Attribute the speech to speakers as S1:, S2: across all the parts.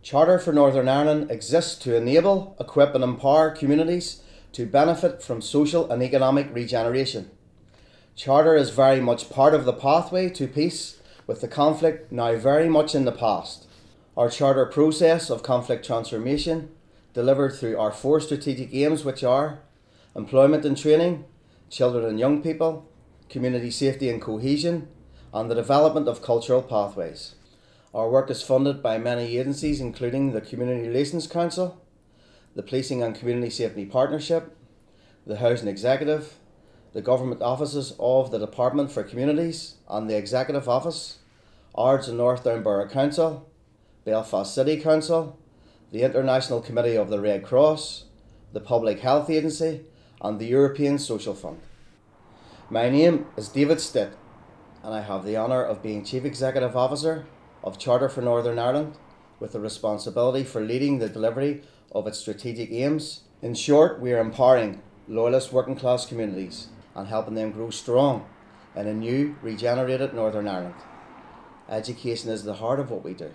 S1: Charter for Northern Ireland exists to enable, equip and empower communities to benefit from social and economic regeneration. Charter is very much part of the pathway to peace, with the conflict now very much in the past. Our Charter process of conflict transformation, delivered through our 4 strategic aims, which are employment and training, children and young people, community safety and cohesion, and the development of cultural pathways. Our work is funded by many agencies, including the Community Relations Council, the Policing and Community Safety Partnership, the Housing Executive, the government offices of the Department for Communities and the Executive Office, Ards and North Down Borough Council, Belfast City Council, the International Committee of the Red Cross, the Public Health Agency and the European Social Fund. My name is David Stitt and I have the honour of being Chief Executive Officer of Charter for Northern Ireland, with the responsibility for leading the delivery of its strategic aims. In short, we are empowering loyalist working class communities and helping them grow strong in a new, regenerated Northern Ireland. Education is the heart of what we do.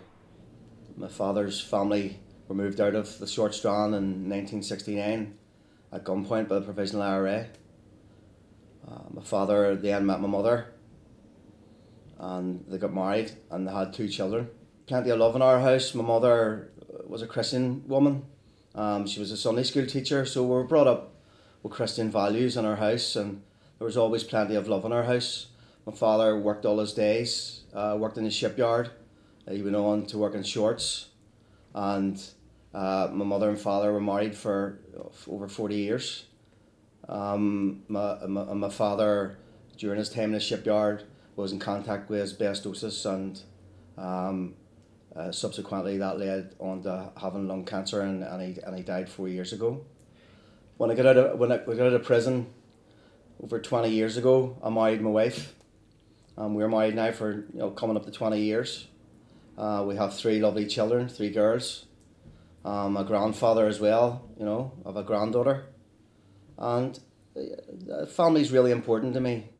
S1: My father's family were moved out of the Short Strand in 1969 at gunpoint by the Provisional IRA. My father then met my mother, and they got married and they had 2 children. Plenty of love in our house. My mother was a Christian woman. She was a Sunday school teacher, so we were brought up with Christian values in our house, and there was always plenty of love in our house. My father worked all his days, worked in the shipyard. He went on to work in shorts, and my mother and father were married for over 40 years. My father, during his time in the shipyard, was in contact with asbestosis, and subsequently that led on to having lung cancer, and he died 4 years ago. When I got out of prison over 20 years ago, I married my wife. We're married now for coming up to 20 years. We have 3 lovely children, 3 girls. A grandfather as well, of a granddaughter, and family's really important to me.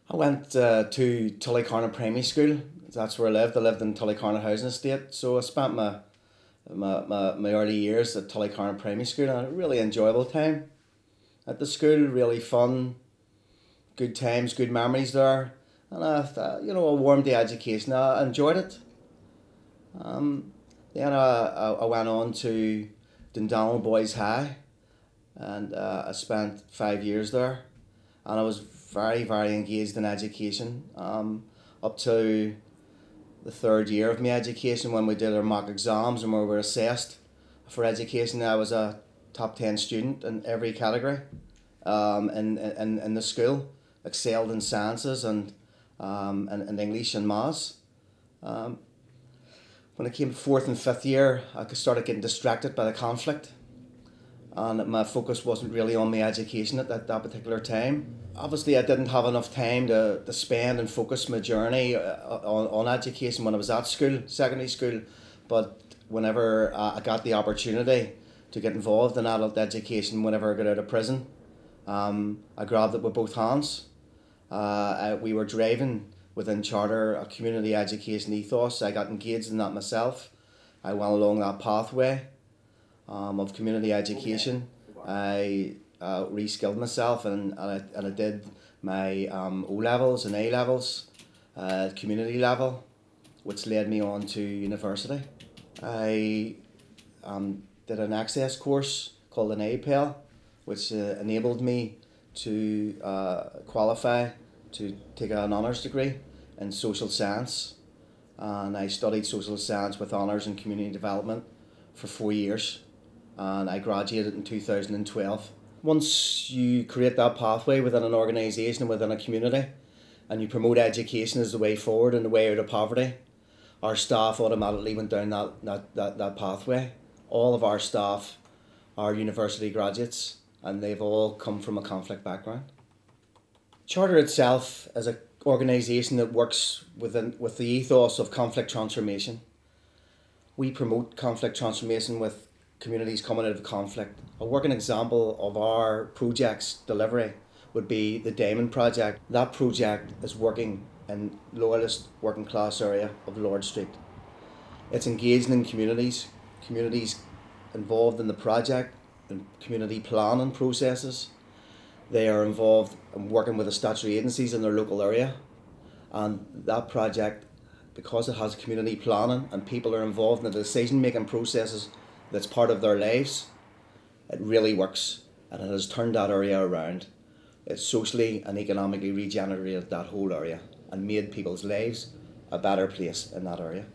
S1: I went to Tullycarna Primary School. That's where I lived. I lived in Tullycarna Housing Estate, so I spent my early years at Tullycarna Primary School, and a really enjoyable time at the school. Really fun, good times, good memories there, and a warm day education. I enjoyed it. Then I went on to Dundonald Boys High, and I spent 5 years there, and I was very, very engaged in education up to the 3rd year of my education, when we did our mock exams and we were assessed for education. I was a top 10 student in every category in the school, excelled in sciences and English and maths. When I came to 4th and 5th year, I started getting distracted by the conflict, and my focus wasn't really on my education at that particular time. Obviously, I didn't have enough time to spend and focus my journey on education when I was at school, secondary school, but whenever I got the opportunity to get involved in adult education, whenever I got out of prison, I grabbed it with both hands. We were driving within Charter a community education ethos. I got engaged in that myself. I went along that pathway of community education. I reskilled myself, and I did my O-levels and A-levels, community level, which led me on to university. I did an access course called an APEL, which enabled me to qualify to take an honours degree in social science, and I studied social science with honours in community development for 4 years, and I graduated in 2012. Once you create that pathway within an organisation and within a community, and you promote education as the way forward and the way out of poverty, our staff automatically went down that pathway. All of our staff are university graduates, and they've all come from a conflict background. Charter itself is an organisation that works with the ethos of conflict transformation. We promote conflict transformation with communities coming out of conflict. A working example of our project's delivery would be the Diamond Project. That project is working in loyalist working class area of Lord Street. It's engaging in communities involved in the project and community planning processes. They are involved in working with the statutory agencies in their local area, and that project, because it has community planning and people are involved in the decision making processes that's part of their lives, it really works, and it has turned that area around. It's socially and economically regenerated that whole area and made people's lives a better place in that area.